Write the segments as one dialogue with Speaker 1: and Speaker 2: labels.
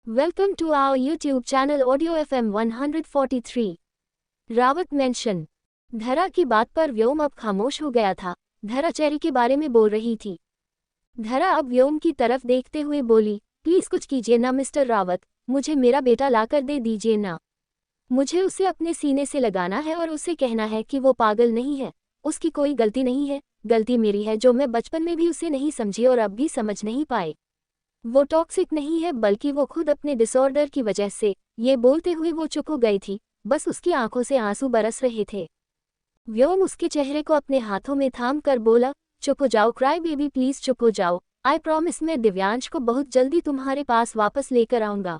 Speaker 1: Welcome to our YouTube channel Audio FM 143. Rawat mention. धरा की बात पर व्योम अब खामोश हो गया था। धरा चेरी के बारे में बोल रही थी। धरा अब व्योम की तरफ देखते हुए बोली, प्लीज कुछ कीजिए ना मिस्टर रावत, मुझे मेरा बेटा लाकर दे दीजिए ना। मुझे उसे अपने सीने से लगाना है और उसे कहना है कि वो पागल नहीं है, उसकी कोई गलती नहीं है, गलती मेरी है जो मैं बचपन में भी उसे नहीं समझी और अब भी समझ नहीं पाए। वो टॉक्सिक नहीं है बल्कि वो खुद अपने डिसऑर्डर की वजह से। ये बोलते हुए वो चुप हो गई थी, बस उसकी आंखों से आंसू बरस रहे थे। व्योम उसके चेहरे को अपने हाथों में थाम कर बोला, चुप हो जाओ क्राई बेबी, प्लीज चुप हो जाओ। आई प्रॉमिस मैं दिव्यांश को बहुत जल्दी तुम्हारे पास वापस लेकर आऊंगा।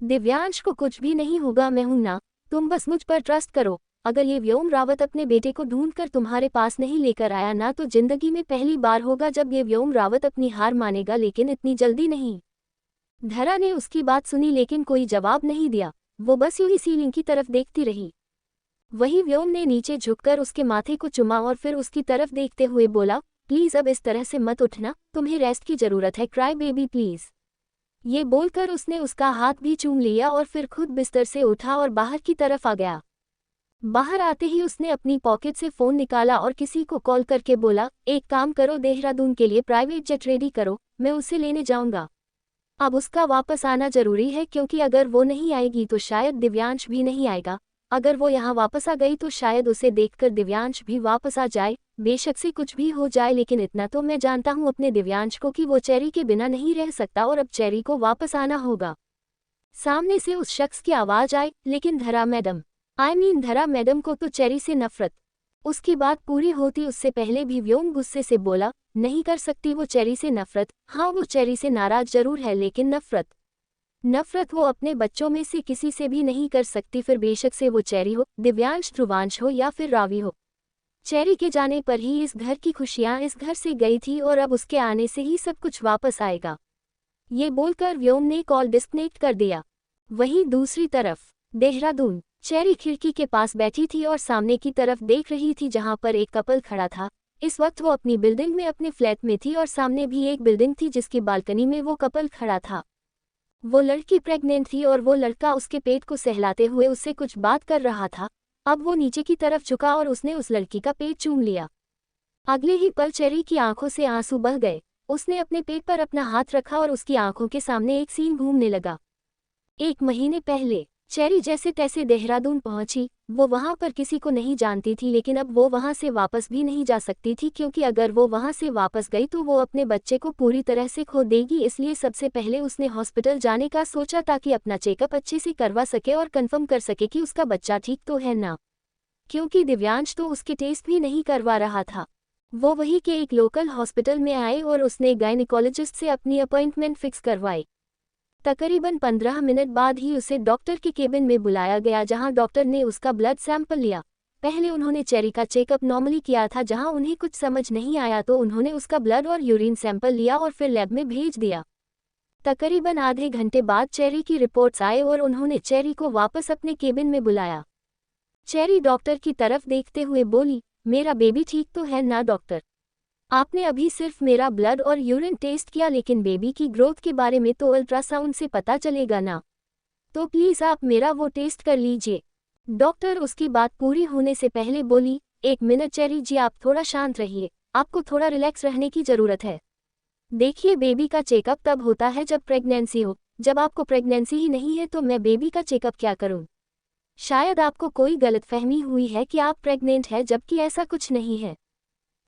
Speaker 1: दिव्यांश को कुछ भी नहीं होगा, मैं हूं ना, तुम बस मुझ पर ट्रस्ट करो। अगर ये व्योम रावत अपने बेटे को ढूंढकर तुम्हारे पास नहीं लेकर आया ना, तो जिंदगी में पहली बार होगा जब ये व्योम रावत अपनी हार मानेगा, लेकिन इतनी जल्दी नहीं। धरा ने उसकी बात सुनी लेकिन कोई जवाब नहीं दिया। वो बस यूं ही सीलिंग की तरफ देखती रही। वही व्योम ने नीचे झुककर उसके माथे को चुमा और फिर उसकी तरफ देखते हुए बोला, प्लीज अब इस तरह से मत उठना, तुम्हें रेस्ट की जरूरत है क्राई बेबी प्लीज। ये बोलकर उसने उसका हाथ भी चूम लिया और फिर खुद बिस्तर से उठा और बाहर की तरफ आ गया। बाहर आते ही उसने अपनी पॉकेट से फोन निकाला और किसी को कॉल करके बोला, एक काम करो, देहरादून के लिए प्राइवेट जेट रेडी करो, मैं उसे लेने जाऊंगा। अब उसका वापस आना जरूरी है क्योंकि अगर वो नहीं आएगी तो शायद दिव्यांश भी नहीं आएगा। अगर वो यहाँ वापस आ गई तो शायद उसे देखकर दिव्यांश भी वापस आ जाए। बेशक से कुछ भी हो जाए, लेकिन इतना तो मैं जानता हूँ अपने दिव्यांश को कि वो चेरी के बिना नहीं रह सकता और अब चेरी को वापस आना होगा। सामने से उस शख्स की आवाज आई, लेकिन धरा मैडम, धरा मैडम को तो चेरी से नफरत। उसकी बात पूरी होती उससे पहले भी व्योम गुस्से से बोला, नहीं कर सकती वो चेरी से नफरत। हाँ, वो चेरी से नाराज जरूर है, लेकिन नफरत वो अपने बच्चों में से किसी से भी नहीं कर सकती, फिर बेशक से वो चेरी हो, दिव्यांश, ध्रुवांश हो या फिर रावी हो। चेरी के जाने पर ही इस घर की खुशियां इस घर से गई थी और अब उसके आने से ही सब कुछ वापस आएगा। ये बोलकर व्योम ने कॉल डिस्कनेक्ट कर दिया। वहीं दूसरी तरफ देहरादून, चेरी खिड़की के पास बैठी थी और सामने की तरफ देख रही थी जहां पर एक कपल खड़ा था। इस वक्त वो अपनी बिल्डिंग में अपने फ्लैट में थी और सामने भी एक बिल्डिंग थी जिसकी बालकनी में वो कपल खड़ा था। वो लड़की प्रेग्नेंट थी और वो लड़का उसके पेट को सहलाते हुए उससे कुछ बात कर रहा था। अब वो नीचे की तरफ झुका और उसने उस लड़की का पेट चूम लिया। अगले ही पल चेरी की आंखों से आंसू बह गए। उसने अपने पेट पर अपना हाथ रखा और उसकी आंखों के सामने एक सीन घूमने लगा। 1 महीने पहले चेरी जैसे तैसे देहरादून पहुंची। वो वहां पर किसी को नहीं जानती थी, लेकिन अब वो वहां से वापस भी नहीं जा सकती थी क्योंकि अगर वो वहां से वापस गई तो वो अपने बच्चे को पूरी तरह से खो देगी। इसलिए सबसे पहले उसने हॉस्पिटल जाने का सोचा ताकि अपना चेकअप अच्छे से करवा सके और कंफर्म कर सके कि उसका बच्चा ठीक तो है ना, क्योंकि दिव्यांश तो उसके टेस्ट भी नहीं करवा रहा था। वो वहीं के एक लोकल हॉस्पिटल में आए और उसने गायनिकोलॉजिस्ट से अपनी अपॉइंटमेंट फिक्स करवाई। तकरीबन 15 मिनट बाद ही उसे डॉक्टर के केबिन में बुलाया गया जहां डॉक्टर ने उसका ब्लड सैंपल लिया। पहले उन्होंने चेरी का चेकअप नॉर्मली किया था, जहां उन्हें कुछ समझ नहीं आया तो उन्होंने उसका ब्लड और यूरिन सैंपल लिया और फिर लैब में भेज दिया। तकरीबन आधे घंटे बाद चेरी की रिपोर्ट्स आए और उन्होंने चेरी को वापस अपने केबिन में बुलाया। चेरी डॉक्टर की तरफ देखते हुए बोली, मेरा बेबी ठीक तो है ना डॉक्टर? आपने अभी सिर्फ मेरा ब्लड और यूरिन टेस्ट किया, लेकिन बेबी की ग्रोथ के बारे में तो अल्ट्रासाउंड से पता चलेगा ना, तो प्लीज आप मेरा वो टेस्ट कर लीजिए। डॉक्टर उसकी बात पूरी होने से पहले बोली, 1 मिनट चेरी जी, आप थोड़ा शांत रहिए, आपको थोड़ा रिलैक्स रहने की जरूरत है। देखिए, बेबी का चेकअप तब होता है जब प्रेगनेंसी हो, जब आपको प्रेगनेंसी ही नहीं है तो मैं बेबी का चेकअप क्या करूं? शायद आपको कोई गलतफहमी हुई है कि आप प्रेग्नेंट है, जबकि ऐसा कुछ नहीं है।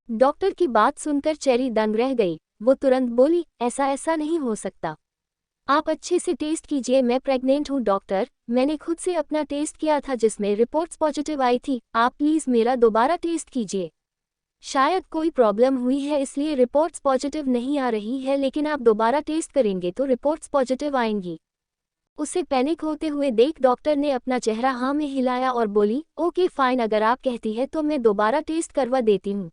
Speaker 1: डॉक्टर की बात सुनकर चेरी दंग रह गई। वो तुरंत बोली, ऐसा नहीं हो सकता, आप अच्छे से टेस्ट कीजिए, मैं प्रेग्नेंट हूँ डॉक्टर, मैंने खुद से अपना टेस्ट किया था जिसमें रिपोर्ट्स पॉजिटिव आई थी, आप प्लीज मेरा दोबारा टेस्ट कीजिए। शायद कोई प्रॉब्लम हुई है इसलिए रिपोर्ट्स पॉजिटिव नहीं आ रही है, लेकिन आप दोबारा टेस्ट करेंगे तो रिपोर्ट्स पॉजिटिव आएंगी। उसे पैनिक होते हुए देख डॉक्टर ने अपना चेहरा हाँ में हिलाया और बोली, ओके फाइन, अगर आप कहती है तो मैं दोबारा टेस्ट करवा देती हूँ।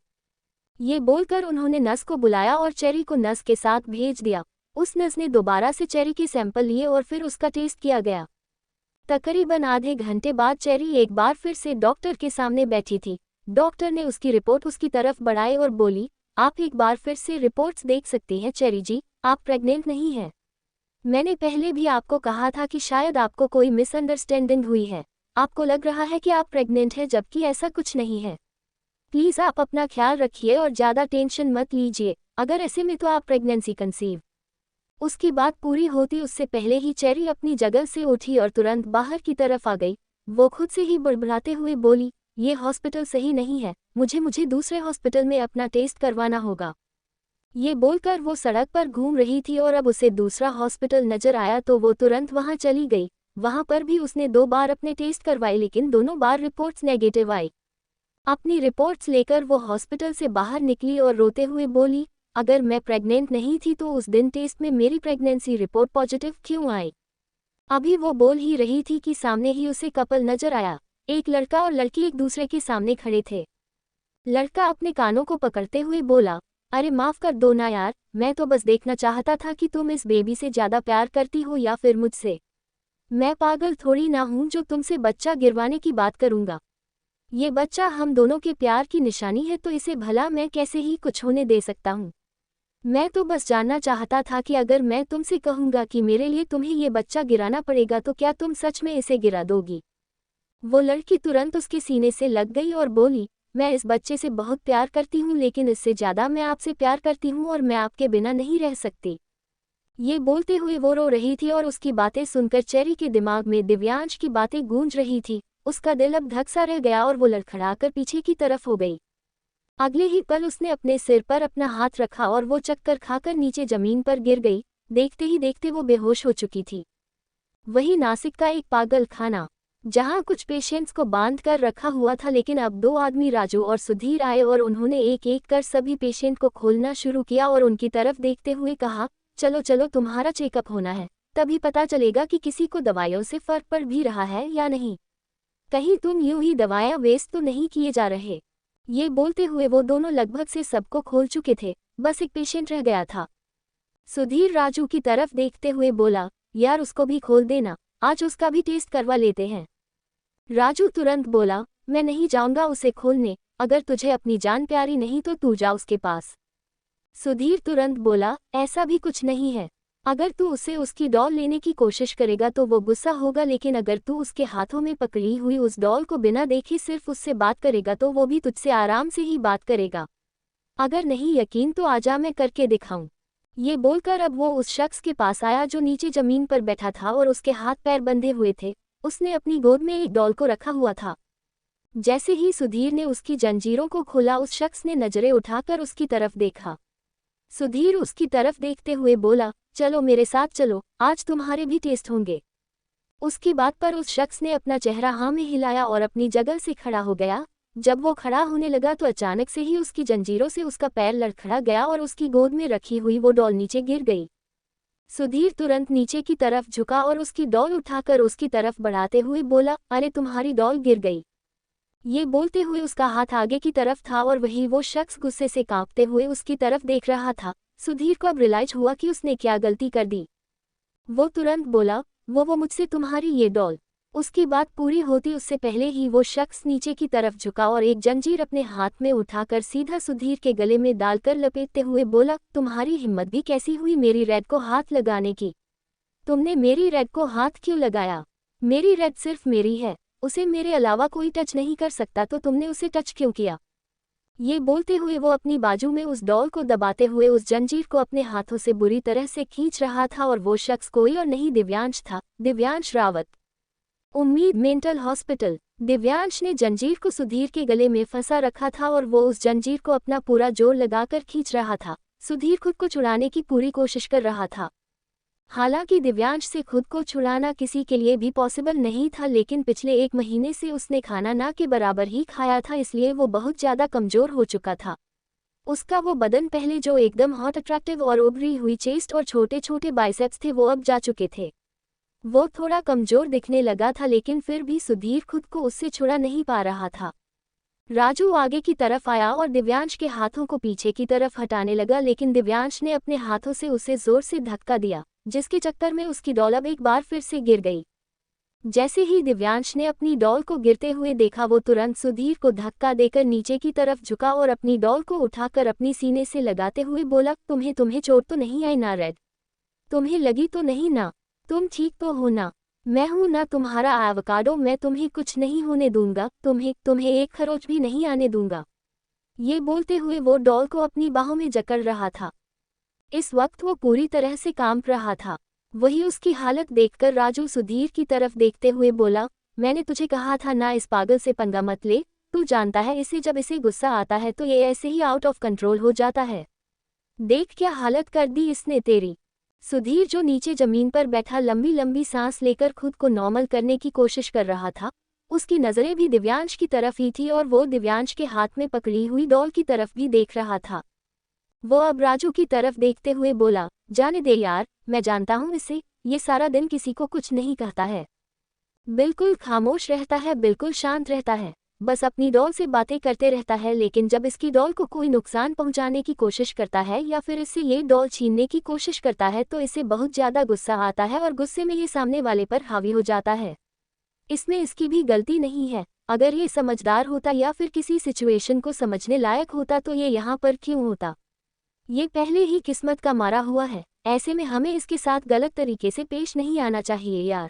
Speaker 1: ये बोलकर उन्होंने नर्स को बुलाया और चेरी को नर्स के साथ भेज दिया। उस नर्स ने दोबारा से चेरी के सैंपल लिए और फिर उसका टेस्ट किया गया। तकरीबन आधे घंटे बाद चेरी एक बार फिर से डॉक्टर के सामने बैठी थी। डॉक्टर ने उसकी रिपोर्ट उसकी तरफ बढ़ाई और बोली, आप एक बार फिर से रिपोर्ट्स देख सकती हैं चेरी जी, आप प्रेग्नेंट नहीं हैं। मैंने पहले भी आपको कहा था कि शायद आपको कोई मिसअंडरस्टैंडिंग हुई है। आपको लग रहा है कि आप प्रेग्नेंट हैं जबकि ऐसा कुछ नहीं है। प्लीज़ आप अपना ख्याल रखिए और ज़्यादा टेंशन मत लीजिए, अगर ऐसे में तो आप प्रेगनेंसी कंसीव। उसकी बात पूरी होती उससे पहले ही चेरी अपनी जगह से उठी और तुरंत बाहर की तरफ आ गई। वो खुद से ही बड़बड़ाते हुए बोली, ये हॉस्पिटल सही नहीं है, मुझे दूसरे हॉस्पिटल में अपना टेस्ट करवाना होगा। ये बोलकर वो सड़क पर घूम रही थी और अब उसे दूसरा हॉस्पिटल नजर आया तो वो तुरंत वहां चली गई। वहां पर भी उसने 2 बार अपने टेस्ट करवाए लेकिन दोनों बार रिपोर्ट्स नेगेटिव आई। अपनी रिपोर्ट्स लेकर वो हॉस्पिटल से बाहर निकली और रोते हुए बोली, अगर मैं प्रेग्नेंट नहीं थी तो उस दिन टेस्ट में मेरी प्रेगनेंसी रिपोर्ट पॉजिटिव क्यों आई। अभी वो बोल ही रही थी कि सामने ही उसे कपल नजर आया। एक लड़का और लड़की एक दूसरे के सामने खड़े थे। लड़का अपने कानों को पकड़ते हुए बोला, अरे माफ कर दो ना यार, मैं तो बस देखना चाहता था कि तुम इस बेबी से ज़्यादा प्यार करती हो या फिर मुझसे। मैं पागल थोड़ी ना हूँ जो तुमसे बच्चा गिरवाने की बात करूँगा। ये बच्चा हम दोनों के प्यार की निशानी है तो इसे भला मैं कैसे ही कुछ होने दे सकता हूँ। मैं तो बस जानना चाहता था कि अगर मैं तुमसे कहूँगा कि मेरे लिए तुम्हें ये बच्चा गिराना पड़ेगा तो क्या तुम सच में इसे गिरा दोगी। वो लड़की तुरंत उसके सीने से लग गई और बोली, मैं इस बच्चे से बहुत प्यार करती हूँ लेकिन इससे ज़्यादा मैं आपसे प्यार करती हूँ और मैं आपके बिना नहीं रह सकती। ये बोलते हुए वो रो रही थी और उसकी बातें सुनकर चेरी के दिमाग में दिव्यांश की बातें गूंज रही थी। उसका दिल अब धक सा रह गया और वो लड़खड़ाकर पीछे की तरफ हो गई। अगले ही पल उसने अपने सिर पर अपना हाथ रखा और वो चक्कर खाकर नीचे जमीन पर गिर गई। देखते ही देखते वो बेहोश हो चुकी थी। वही नासिक का एक पागल खाना, जहां कुछ पेशेंट्स को बांध कर रखा हुआ था लेकिन अब 2 आदमी राजू और सुधीर आए और उन्होंने एक एक कर सभी पेशेंट को खोलना शुरू किया और उनकी तरफ देखते हुए कहा, चलो चलो तुम्हारा चेकअप होना है, तभी पता चलेगा कि किसी को दवाइयों से फर्क पड़ भी रहा है या नहीं। कहीं तुम यूं ही दवाइयां वेस्ट तो नहीं किए जा रहे। ये बोलते हुए वो दोनों लगभग से सबको खोल चुके थे, बस एक पेशेंट रह गया था। सुधीर राजू की तरफ देखते हुए बोला, यार उसको भी खोल देना, आज उसका भी टेस्ट करवा लेते हैं। राजू तुरंत बोला, मैं नहीं जाऊंगा उसे खोलने, अगर तुझे अपनी जान प्यारी नहीं तो तू जा उसके पास। सुधीर तुरंत बोला, ऐसा भी कुछ नहीं है, अगर तू उसे उसकी डॉल लेने की कोशिश करेगा तो वो गुस्सा होगा लेकिन अगर तू उसके हाथों में पकड़ी हुई उस डॉल को बिना देखे सिर्फ उससे बात करेगा तो वो भी तुझसे आराम से ही बात करेगा। अगर नहीं यकीन तो आजा मैं करके दिखाऊं। ये बोलकर अब वो उस शख्स के पास आया जो नीचे जमीन पर बैठा था और उसके हाथ पैर बंधे हुए थे। उसने अपनी गोद में एक डॉल को रखा हुआ था। जैसे ही सुधीर ने उसकी जंजीरों को खोला उस शख्स ने नजरें उठाकर उसकी तरफ देखा। सुधीर उसकी तरफ देखते हुए बोला, चलो मेरे साथ चलो, आज तुम्हारे भी टेस्ट होंगे। उसकी बात पर उस शख्स ने अपना चेहरा हाँ में हिलाया और अपनी जगह से खड़ा हो गया। जब वो खड़ा होने लगा तो अचानक से ही उसकी जंजीरों से उसका पैर लड़खड़ा गया और उसकी गोद में रखी हुई वो डॉल नीचे गिर गई। सुधीर तुरंत नीचे की तरफ झुका और उसकी डॉल उठाकर उसकी तरफ बढ़ाते हुए बोला, अरे तुम्हारी डॉल गिर गई। ये बोलते हुए उसका हाथ आगे की तरफ था और वही वो शख्स गुस्से से कांपते हुए उसकी तरफ देख रहा था। सुधीर को अब रियलाइज हुआ कि उसने क्या गलती कर दी। वो तुरंत बोला, वो मुझसे तुम्हारी ये डॉल। उसकी बात पूरी होती उससे पहले ही वो शख्स नीचे की तरफ झुका और एक जंजीर अपने हाथ में उठाकर सीधा सुधीर के गले में डालकर लपेटते हुए बोला, तुम्हारी हिम्मत भी कैसी हुई मेरी रेड को हाथ लगाने की। तुमने मेरी रेड को हाथ क्यों लगाया। मेरी रेड सिर्फ मेरी है, उसे मेरे अलावा कोई टच नहीं कर सकता तो तुमने उसे टच क्यों किया। ये बोलते हुए वो अपनी बाजू में उस डॉल को दबाते हुए उस जंजीर को अपने हाथों से बुरी तरह से खींच रहा था और वो शख्स कोई और नहीं दिव्यांश था, दिव्यांश रावत। उम्मीद मेंटल हॉस्पिटल। दिव्यांश ने जंजीर को सुधीर के गले में फंसा रखा था और वो उस जंजीर को अपना पूरा जोर लगाकर खींच रहा था। सुधीर खुद को छुड़ाने की पूरी कोशिश कर रहा था। हालांकि दिव्यांश से खुद को छुड़ाना किसी के लिए भी पॉसिबल नहीं था लेकिन पिछले 1 महीने से उसने खाना ना के बराबर ही खाया था इसलिए वो बहुत ज़्यादा कमज़ोर हो चुका था। उसका वो बदन पहले जो एकदम हॉट अट्रैक्टिव और उभरी हुई चेस्ट और छोटे छोटे बाइसेप्स थे वो अब जा चुके थे। वो थोड़ा कमज़ोर दिखने लगा था लेकिन फिर भी सुधीर खुद को उससे छुड़ा नहीं पा रहा था। राजू आगे की तरफ आया और दिव्यांश के हाथों को पीछे की तरफ हटाने लगा लेकिन दिव्यांश ने अपने हाथों से उसे जोर से धक्का दिया जिसके चक्कर में उसकी डॉल अब एक बार फिर से गिर गई। जैसे ही दिव्यांश ने अपनी डॉल को गिरते हुए देखा वो तुरंत सुधीर को धक्का देकर नीचे की तरफ झुका और अपनी डॉल को उठाकर अपनी सीने से लगाते हुए बोला, तुम्हें चोट तो नहीं आई ना रेड। तुम्हें लगी तो नहीं ना? तुम ठीक तो हो ना? मैं हूं ना तुम्हारा एवोकाडो, मैं तुम्हें कुछ नहीं होने दूंगा, तुम्हें एक खरोच भी नहीं आने दूंगा। ये बोलते हुए वो डॉल को अपनी बाहों में जकड़ रहा था। इस वक्त वो पूरी तरह से कांप रहा था। वही उसकी हालत देखकर राजू सुधीर की तरफ देखते हुए बोला, मैंने तुझे कहा था ना, इस पागल से पंगा मत ले। तू जानता है इसे जब इसे गुस्सा आता है तो ये ऐसे ही आउट ऑफ कंट्रोल हो जाता है। देख क्या हालत कर दी इसने तेरी। सुधीर जो नीचे जमीन पर बैठा लंबी लंबी सांस लेकर खुद को नॉर्मल करने की कोशिश कर रहा था, उसकी नजरें भी दिव्यांश की तरफ ही थी और वो दिव्यांश के हाथ में पकड़ी हुई डॉल की तरफ भी देख रहा था। वो अब राजू की तरफ देखते हुए बोला, जाने दे यार, मैं जानता हूँ इसे, ये सारा दिन किसी को कुछ नहीं कहता है, बिल्कुल खामोश रहता है, बिल्कुल शांत रहता है, बस अपनी डॉल से बातें करते रहता है। लेकिन जब इसकी डॉल को कोई नुकसान पहुंचाने की कोशिश करता है या फिर इससे ये डॉल छीनने की कोशिश करता है तो इसे बहुत ज्यादा गुस्सा आता है और गुस्से में ये सामने वाले पर हावी हो जाता है। इसमें इसकी भी गलती नहीं है। अगर ये समझदार होता या फिर किसी सिचुएशन को समझने लायक होता तो ये यहाँ पर क्यों होता? ये पहले ही किस्मत का मारा हुआ है, ऐसे में हमें इसके साथ गलत तरीके से पेश नहीं आना चाहिए यार।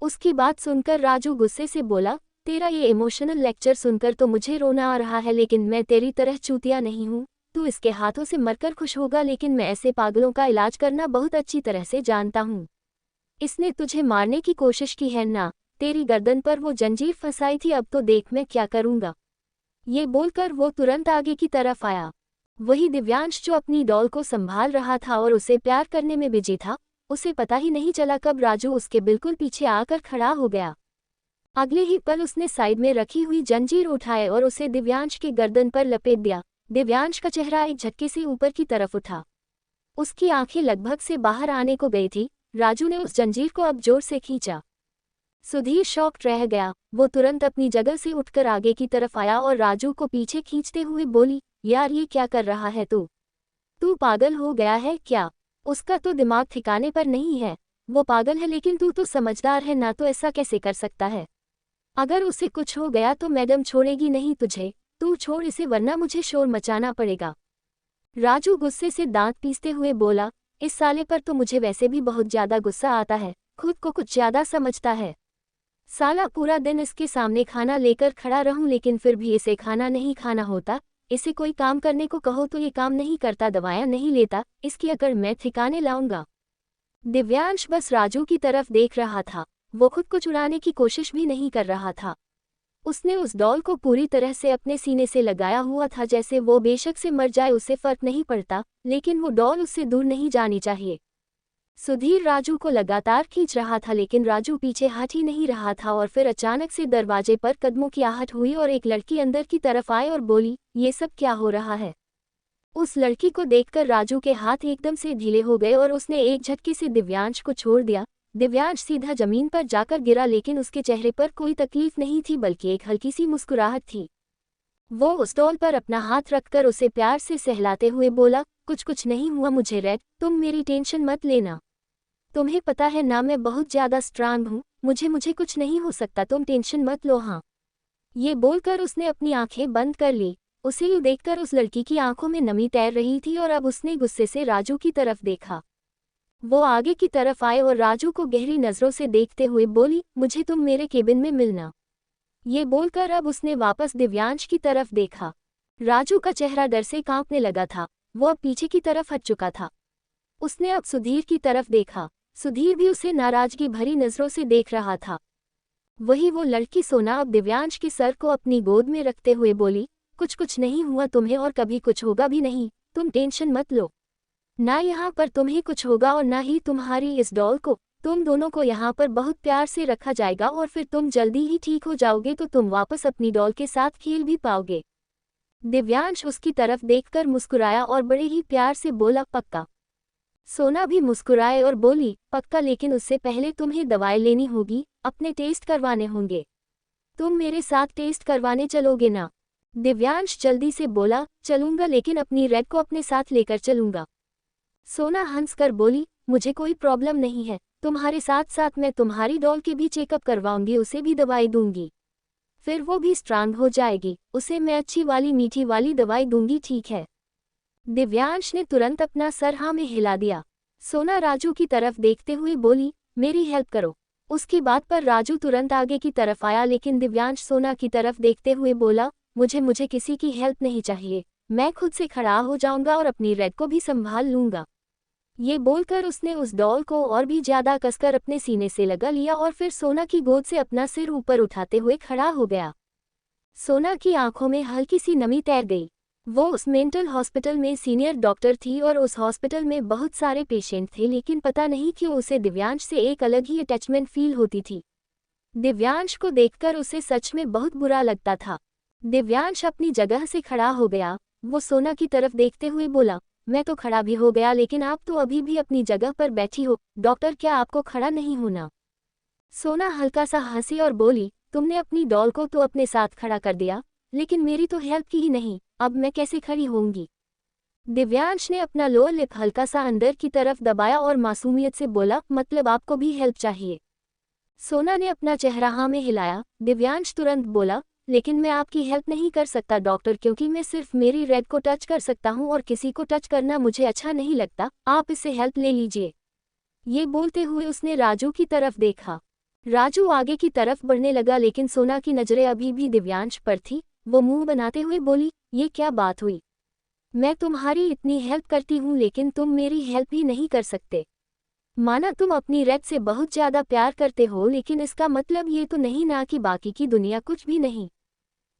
Speaker 1: उसकी बात सुनकर राजू गुस्से से बोला, तेरा ये इमोशनल लेक्चर सुनकर तो मुझे रोना आ रहा है, लेकिन मैं तेरी तरह चूतिया नहीं हूँ। तू इसके हाथों से मरकर खुश होगा, लेकिन मैं ऐसे पागलों का इलाज करना बहुत अच्छी तरह से जानता हूँ। इसने तुझे मारने की कोशिश की है ना? तेरी गर्दन पर वो जंजीर फंसाई थी, अब तो देख मैं क्या करूँगा। ये बोलकर वो तुरंत आगे की तरफ आया। वही दिव्यांश जो अपनी डॉल को संभाल रहा था और उसे प्यार करने में बिजी था, उसे पता ही नहीं चला कब राजू उसके बिल्कुल पीछे आकर खड़ा हो गया। अगले ही पल उसने साइड में रखी हुई जंजीर उठाए और उसे दिव्यांश के गर्दन पर लपेट दिया। दिव्यांश का चेहरा एक झटके से ऊपर की तरफ उठा। उसकी आंखें लगभग से बाहर आने को गई थी। राजू ने उस जंजीर को अब जोर से खींचा। सुधीर शॉक्ड रह गया। वो तुरंत अपनी जगह से उठकर आगे की तरफ आया और राजू को पीछे खींचते हुए बोली, यार ये क्या कर रहा है तू? तू पागल हो गया है क्या? उसका तो दिमाग ठिकाने पर नहीं है। वो पागल है, लेकिन तू तो समझदार है ना, तो ऐसा कैसे कर सकता है? अगर उसे कुछ हो गया तो मैडम छोड़ेगी नहीं तुझे। तू छोड़ इसे वरना मुझे शोर मचाना पड़ेगा। राजू गुस्से से दांत पीसते हुए बोला, इस साले पर तो मुझे वैसे भी बहुत ज्यादा गुस्सा आता है, खुद को कुछ ज्यादा समझता है। साला पूरा दिन इसके सामने खाना लेकर खड़ा रहूं, लेकिन फिर भी इसे खाना नहीं खाना होता। इसे कोई काम करने को कहो तो ये काम नहीं करता, दवाएं नहीं लेता, इसकी अकड़ मैं ठिकाने लाऊंगा। दिव्यांश बस राजू की तरफ देख रहा था। वो खुद को छुड़ाने की कोशिश भी नहीं कर रहा था। उसने उस डॉल को पूरी तरह से अपने सीने से लगाया हुआ था, जैसे वो बेशक से मर जाए उसे फर्क नहीं पड़ता, लेकिन वो डॉल उससे दूर नहीं जानी चाहिए। सुधीर राजू को लगातार खींच रहा था, लेकिन राजू पीछे हट ही नहीं रहा था और फिर अचानक से दरवाजे पर कदमों की आहट हुई और एक लड़की अंदर की तरफ आई और बोली, ये सब क्या हो रहा है? उस लड़की को देखकर राजू के हाथ एकदम से ढीले हो गए और उसने एक झटके से दिव्यांश को छोड़ दिया। दिव्यांश सीधा जमीन पर जाकर गिरा, लेकिन उसके चेहरे पर कोई तकलीफ नहीं थी, बल्कि एक हल्की सी मुस्कुराहट थी। वो उस डॉल पर अपना हाथ रखकर उसे प्यार से सहलाते हुए बोला, कुछ नहीं हुआ मुझे रेड, तुम मेरी टेंशन मत लेना। तुम्हें पता है ना, मैं बहुत ज्यादा स्ट्रांग हूँ, मुझे कुछ नहीं हो सकता, तुम टेंशन मत लो। हाँ। ये बोलकर उसने अपनी आंखें बंद कर ली। उसे यूं देखकर उस लड़की की आंखों में नमी तैर रही थी और अब उसने गुस्से से राजू की तरफ देखा। वो आगे की तरफ आए और राजू को गहरी नजरों से देखते हुए बोली, मुझे तुम मेरे केबिन में मिलना। ये बोलकर अब उसने वापस दिव्यांश की तरफ देखा। राजू का चेहरा डर से कांपने लगा था। वो अब पीछे की तरफ हट चुका था। उसने अब सुधीर की तरफ देखा। सुधीर भी उसे नाराजगी भरी नजरों से देख रहा था। वही वो लड़की सोना अब दिव्यांश के सर को अपनी गोद में रखते हुए बोली, कुछ नहीं हुआ तुम्हें और कभी कुछ होगा भी नहीं, तुम टेंशन मत लो। ना यहाँ पर तुम्हें कुछ होगा और ना ही तुम्हारी इस डॉल को। तुम दोनों को यहाँ पर बहुत प्यार से रखा जाएगा और फिर तुम जल्दी ही ठीक हो जाओगे तो तुम वापस अपनी डॉल के साथ खेल भी पाओगे। दिव्यांश उसकी तरफ देखकर मुस्कुराया और बड़े ही प्यार से बोला, पक्का? सोना भी मुस्कुराए और बोली, पक्का, लेकिन उससे पहले तुम्हें दवाएं लेनी होगी, अपने टेस्ट करवाने होंगे। तुम मेरे साथ टेस्ट करवाने चलोगे ना? दिव्यांश जल्दी से बोला, चलूंगा, लेकिन अपनी रेड को अपने साथ लेकर चलूंगा। सोना हंसकर बोली, मुझे कोई प्रॉब्लम नहीं है, तुम्हारे साथ साथ मैं तुम्हारी डॉल के भी चेकअप करवाऊंगी, उसे भी दवाई दूंगी, फिर वो भी स्ट्रांग हो जाएगी, उसे मैं अच्छी वाली मीठी वाली दवाई दूंगी, ठीक है? दिव्यांश ने तुरंत अपना सर हाँ में हिला दिया। सोना राजू की तरफ देखते हुए बोली, मेरी हेल्प करो। उसकी बात पर राजू तुरंत आगे की तरफ आया, लेकिन दिव्यांश सोना की तरफ देखते हुए बोला, मुझे किसी की हेल्प नहीं चाहिए, मैं खुद से खड़ा हो जाऊंगा और अपनी रेड को भी संभाल लूंगा। ये बोलकर उसने उस डॉल को और भी ज्यादा कसकर अपने सीने से लगा लिया और फिर सोना की गोद से अपना सिर ऊपर उठाते हुए खड़ा हो गया। सोना की आंखों में हल्की सी नमी तैर गई। वो उस मेंटल हॉस्पिटल में सीनियर डॉक्टर थी और उस हॉस्पिटल में बहुत सारे पेशेंट थे, लेकिन पता नहीं क्यों उसे दिव्यांश से एक अलग ही अटैचमेंट फील होती थी। दिव्यांश को देखकर उसे सच में बहुत बुरा लगता था। दिव्यांश अपनी जगह से खड़ा हो गया। वो सोना की तरफ देखते हुए बोला, मैं तो खड़ा भी हो गया, लेकिन आप तो अभी भी अपनी जगह पर बैठी हो। डॉक्टर, क्या आपको खड़ा नहीं होना? सोना हल्का सा हंसी और बोली, तुमने अपनी डॉल को तो अपने साथ खड़ा कर दिया, लेकिन मेरी तो हेल्प की ही नहीं, अब मैं कैसे खड़ी होंगी? दिव्यांश ने अपना लोअर लिप हल्का सा अंदर की तरफ दबाया और मासूमियत से बोला, मतलब आपको भी हेल्प चाहिए? सोना ने अपना चेहरा हाँ में हिलाया। दिव्यांश तुरंत बोला, लेकिन मैं आपकी हेल्प नहीं कर सकता डॉक्टर, क्योंकि मैं सिर्फ मेरी रेड को टच कर सकता हूँ और किसी को टच करना मुझे अच्छा नहीं लगता, आप इससे हेल्प ले लीजिए। ये बोलते हुए उसने राजू की तरफ देखा। राजू आगे की तरफ बढ़ने लगा, लेकिन सोना की नजरें अभी भी दिव्यांश पर थी। वो मुंह बनाते हुए बोली, ये क्या बात हुई? मैं तुम्हारी इतनी हेल्प करती हूँ, लेकिन तुम मेरी हेल्प ही नहीं कर सकते। माना तुम अपनी रेड से बहुत ज्यादा प्यार करते हो, लेकिन इसका मतलब ये तो नहीं ना कि बाकी की दुनिया कुछ भी नहीं।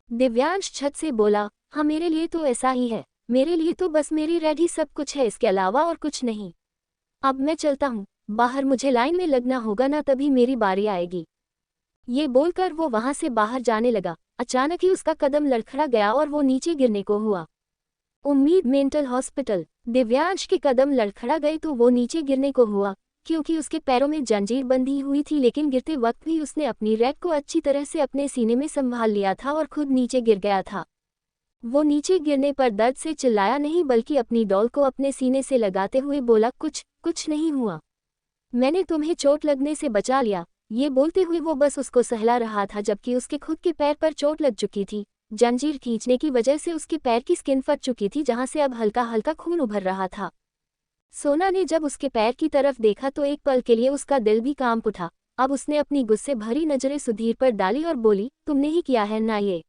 Speaker 1: दिव्यांश छत से बोला, हाँ मेरे लिए तो ऐसा ही है, मेरे लिए तो बस मेरी रेड ही सब कुछ है, इसके अलावा और कुछ नहीं। अब मैं चलता हूँ, बाहर मुझे लाइन में लगना होगा ना, तभी मेरी बारी आएगी। ये बोलकर वो वहां से बाहर जाने लगा। अचानक ही उसका कदम लड़खड़ा गया और वो नीचे गिरने को हुआ। उम्मीद मेंटल हॉस्पिटल। दिव्यांश के कदम लड़खड़ा गए तो वो नीचे गिरने को हुआ, क्योंकि उसके पैरों में जंजीर बंधी हुई थी, लेकिन गिरते वक्त भी उसने अपनी रेड को अच्छी तरह से अपने सीने में संभाल लिया था और खुद नीचे गिर गया था। वो नीचे गिरने पर दर्द से चिल्लाया नहीं, बल्कि अपनी डॉल को अपने सीने से लगाते हुए बोला, कुछ नहीं हुआ, मैंने तुम्हें चोट लगने से बचा लिया। ये बोलते हुए वो बस उसको सहला रहा था, जबकि उसके खुद के पैर पर चोट लग चुकी थी। जंजीर खींचने की वजह से उसके पैर की स्किन फट चुकी थी, जहां से अब हल्का हल्का खून उभर रहा था। सोना ने जब उसके पैर की तरफ देखा तो एक पल के लिए उसका दिल भी कांप उठा। अब उसने अपनी गुस्से भरी नजरें सुधीर पर डाली और बोली, तुमने ही किया है ना ये?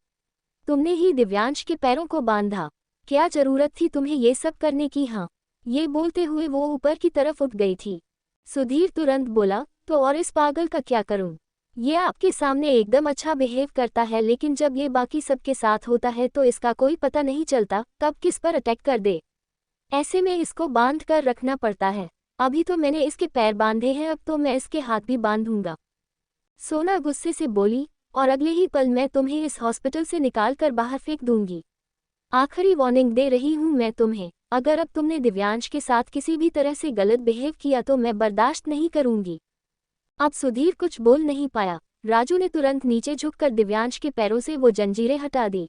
Speaker 1: तुमने ही दिव्यांश के पैरों को बांधा। क्या जरूरत थी तुम्हें ये सब करने की? हाँ। ये बोलते हुए वो ऊपर की तरफ उठ गई थी। सुधीर तुरंत बोला, तो और इस पागल का क्या करूं? ये आपके सामने एकदम अच्छा बिहेव करता है, लेकिन जब ये बाकी सबके साथ होता है तो इसका कोई पता नहीं चलता कब किस पर अटैक कर दे। ऐसे में इसको बांध कर रखना पड़ता है। अभी तो मैंने इसके पैर बांधे हैं, अब तो मैं इसके हाथ भी बांधूंगा। सोना गुस्से से बोली, और अगले ही पल मैं तुम्हें इस हॉस्पिटल से निकाल कर बाहर फेंक दूंगी। आखिरी वार्निंग दे रही हूं मैं तुम्हें, अगर अब तुमने दिव्यांश के साथ किसी भी तरह से गलत बिहेव किया तो मैं बर्दाश्त नहीं करूंगी। अब सुधीर कुछ बोल नहीं पाया। राजू ने तुरंत नीचे झुककर दिव्यांश के पैरों से वो जंजीरें हटा दी।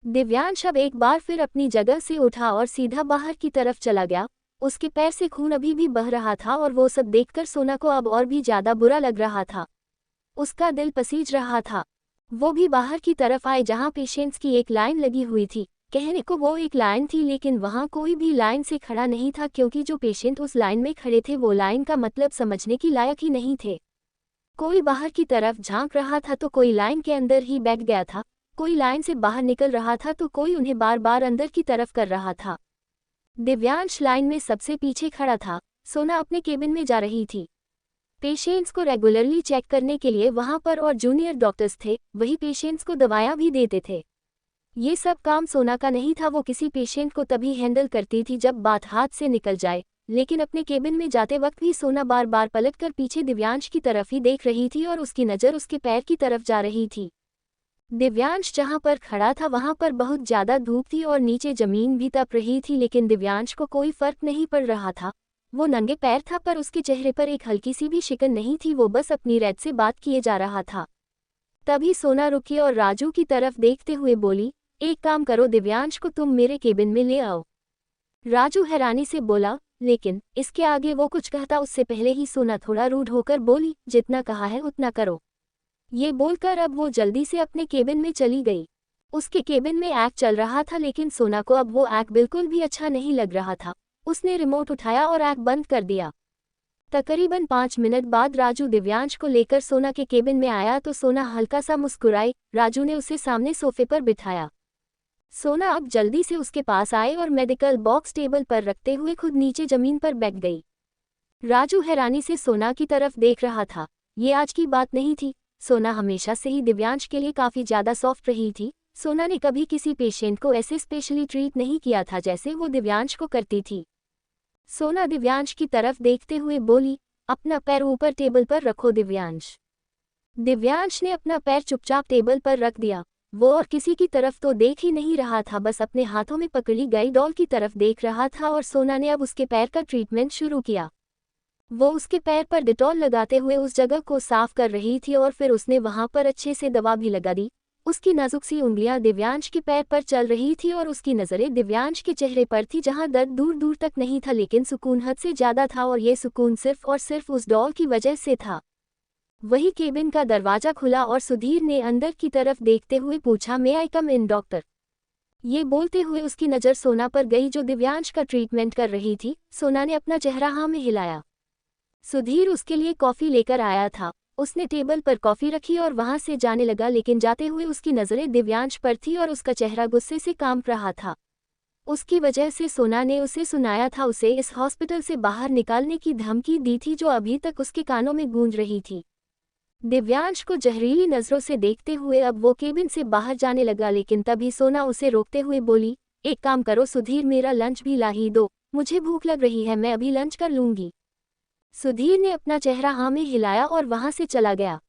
Speaker 1: दिव्यांश अब एक बार फिर अपनी जगह से उठा और सीधा बाहर की तरफ चला गया। उसके पैर से खून अभी भी बह रहा था और वो सब देखकर सोना को अब और भी ज्यादा बुरा लग रहा था। उसका दिल पसीज रहा था। वो भी बाहर की तरफ आए जहां पेशेंट्स की एक लाइन लगी हुई थी। कहने को वो एक लाइन थी, लेकिन वहां कोई भी लाइन से खड़ा नहीं था, क्योंकि जो पेशेंट उस लाइन में खड़े थे वो लाइन का मतलब समझने की लायक ही नहीं थे। कोई बाहर की तरफ झांक रहा था तो कोई लाइन के अंदर ही बैठ गया था, कोई लाइन से बाहर निकल रहा था तो कोई उन्हें बार बार अंदर की तरफ कर रहा था। दिव्यांश लाइन में सबसे पीछे खड़ा था। सोना अपने केबिन में जा रही थी। पेशेंट्स को रेगुलरली चेक करने के लिए वहां पर और जूनियर डॉक्टर्स थे, वही पेशेंट्स को दवाइयां भी देते थे। ये सब काम सोना का नहीं था। वो किसी पेशेंट को तभी हैंडल करती थी जब बात हाथ से निकल जाए, लेकिन अपने केबिन में जाते वक्त भी सोना बार बार पलटकर पीछे दिव्यांश की तरफ ही देख रही थी और उसकी नज़र उसके पैर की तरफ जा रही थी। दिव्यांश जहां पर खड़ा था वहां पर बहुत ज्यादा धूप थी और नीचे जमीन भी तप रही थी, लेकिन दिव्यांश को कोई फर्क नहीं पड़ रहा था। वो नंगे पैर था, पर उसके चेहरे पर एक हल्की सी भी शिकन नहीं थी। वो बस अपनी रेड से बात किए जा रहा था। तभी सोना रुकी और राजू की तरफ देखते हुए बोली, एक काम करो, दिव्यांश को तुम मेरे केबिन में ले आओ। राजू हैरानी से बोला, लेकिन इसके आगे वो कुछ कहता उससे पहले ही सोना थोड़ा रूड होकर बोली, जितना कहा है उतना करो। ये बोलकर अब वो जल्दी से अपने केबिन में चली गई। उसके केबिन में एक्ट चल रहा था, लेकिन सोना को अब वो एक्ट बिल्कुल भी अच्छा नहीं लग रहा था। उसने रिमोट उठाया और आँख बंद कर दिया। तकरीबन 5 मिनट बाद राजू दिव्यांश को लेकर सोना के केबिन में आया तो सोना हल्का सा मुस्कुराई। राजू ने उसे सामने सोफे पर बिठाया। सोना अब जल्दी से उसके पास आए और मेडिकल बॉक्स टेबल पर रखते हुए खुद नीचे जमीन पर बैठ गई। राजू हैरानी से सोना की तरफ देख रहा था। ये आज की बात नहीं थी। सोना हमेशा से ही दिव्यांश के लिए काफ़ी ज़्यादा सॉफ्ट रही थी। सोना ने कभी किसी पेशेंट को ऐसे स्पेशली ट्रीट नहीं किया था जैसे वो दिव्यांश को करती थी। सोना दिव्यांश की तरफ देखते हुए बोली, अपना पैर ऊपर टेबल पर रखो दिव्यांश। दिव्यांश ने अपना पैर चुपचाप टेबल पर रख दिया। वो और किसी की तरफ तो देख ही नहीं रहा था, बस अपने हाथों में पकड़ी गई डॉल की तरफ देख रहा था और सोना ने अब उसके पैर का ट्रीटमेंट शुरू किया। वो उसके पैर पर डिटॉल लगाते हुए उस जगह को साफ कर रही थी और फिर उसने वहां पर अच्छे से दवा भी लगा दी। उसकी नाजुक सी उंगलियां दिव्यांश के पैर पर चल रही थी और उसकी नज़रें दिव्यांश के चेहरे पर थी जहां दर्द दूर दूर तक नहीं था लेकिन सुकून हद से ज़्यादा था और ये सुकून सिर्फ और सिर्फ उस डॉल की वजह से था। वही केबिन का दरवाजा खुला और सुधीर ने अंदर की तरफ देखते हुए पूछा, मे आई कम इन डॉक्टर। ये बोलते हुए उसकी नज़र सोना पर गई जो दिव्यांश का ट्रीटमेंट कर रही थी। सोना ने अपना चेहरा हाँ में हिलाया। सुधीर उसके लिए कॉफ़ी लेकर आया था। उसने टेबल पर कॉफ़ी रखी और वहां से जाने लगा लेकिन जाते हुए उसकी नज़रें दिव्यांश पर थी और उसका चेहरा गुस्से से कांप रहा था। उसकी वजह से सोना ने उसे सुनाया था, उसे इस हॉस्पिटल से बाहर निकालने की धमकी दी थी जो अभी तक उसके कानों में गूंज रही थी। दिव्यांश को जहरीली नज़रों से देखते हुए अब वो केबिन से बाहर जाने लगा लेकिन तभी सोना उसे रोकते हुए बोली, एक काम करो सुधीर, मेरा लंच भी ला ही दो, मुझे भूख लग रही है, मैं अभी लंच कर लूंगी। सुधीर ने अपना चेहरा हाँ में हिलाया और वहां से चला गया।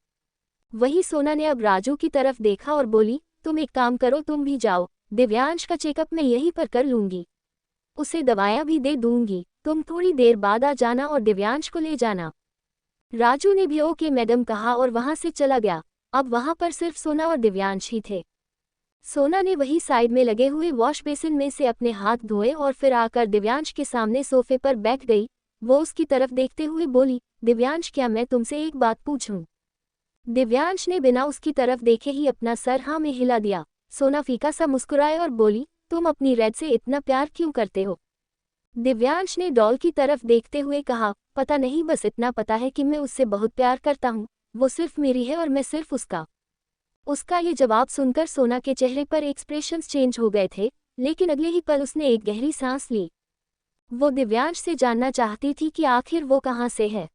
Speaker 1: वही सोना ने अब राजू की तरफ देखा और बोली, तुम एक काम करो, तुम भी जाओ, दिव्यांश का चेकअप मैं यहीं पर कर लूंगी, उसे दवाइयाँ भी दे दूंगी, तुम थोड़ी देर बाद आ जाना और दिव्यांश को ले जाना। राजू ने भी ओके मैडम कहा और वहां से चला गया। अब वहां पर सिर्फ सोना और दिव्यांश ही थे। सोना ने वही साइड में लगे हुए वॉश बेसिन में से अपने हाथ धोए और फिर आकर दिव्यांश के सामने सोफे पर बैठ गई। वो उसकी तरफ देखते हुए बोली, दिव्यांश क्या मैं तुमसे एक बात पूछूं? दिव्यांश ने बिना उसकी तरफ देखे ही अपना सर हाँ में हिला दिया। सोना फीका सा मुस्कुराए और बोली, तुम अपनी रेड से इतना प्यार क्यों करते हो? दिव्यांश ने डॉल की तरफ देखते हुए कहा, पता नहीं, बस इतना पता है कि मैं उससे बहुत प्यार करता हूँ, वो सिर्फ मेरी है और मैं सिर्फ उसका। उसका ये जवाब सुनकर सोना के चेहरे पर एक्सप्रेशंस चेंज हो गए थे, लेकिन अगले ही पल उसने एक गहरी सांस ली। वो दिव्यांश से जानना चाहती थी कि आखिर वो कहाँ से है,